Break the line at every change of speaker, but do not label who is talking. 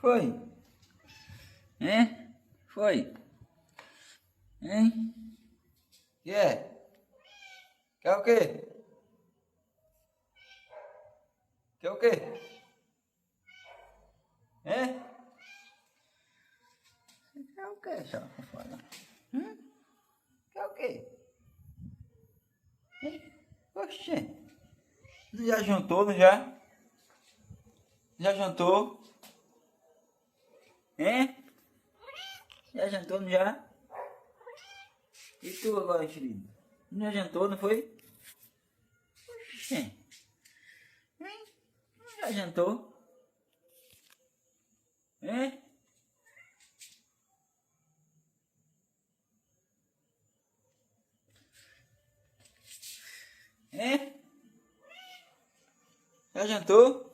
Foi? Hein? Foi? Hein? Que é? Quer o quê? Quer o quê? Hein? Quer o quê, só fala? Quer o quê? Hein? Oxê. Você já jantou, não já? Já jantou? Hein? Já jantou, não já? E tu agora, querido? Não já jantou, não foi? Oxê. Hein? Já jantou? Hein? Hein? Já jantou?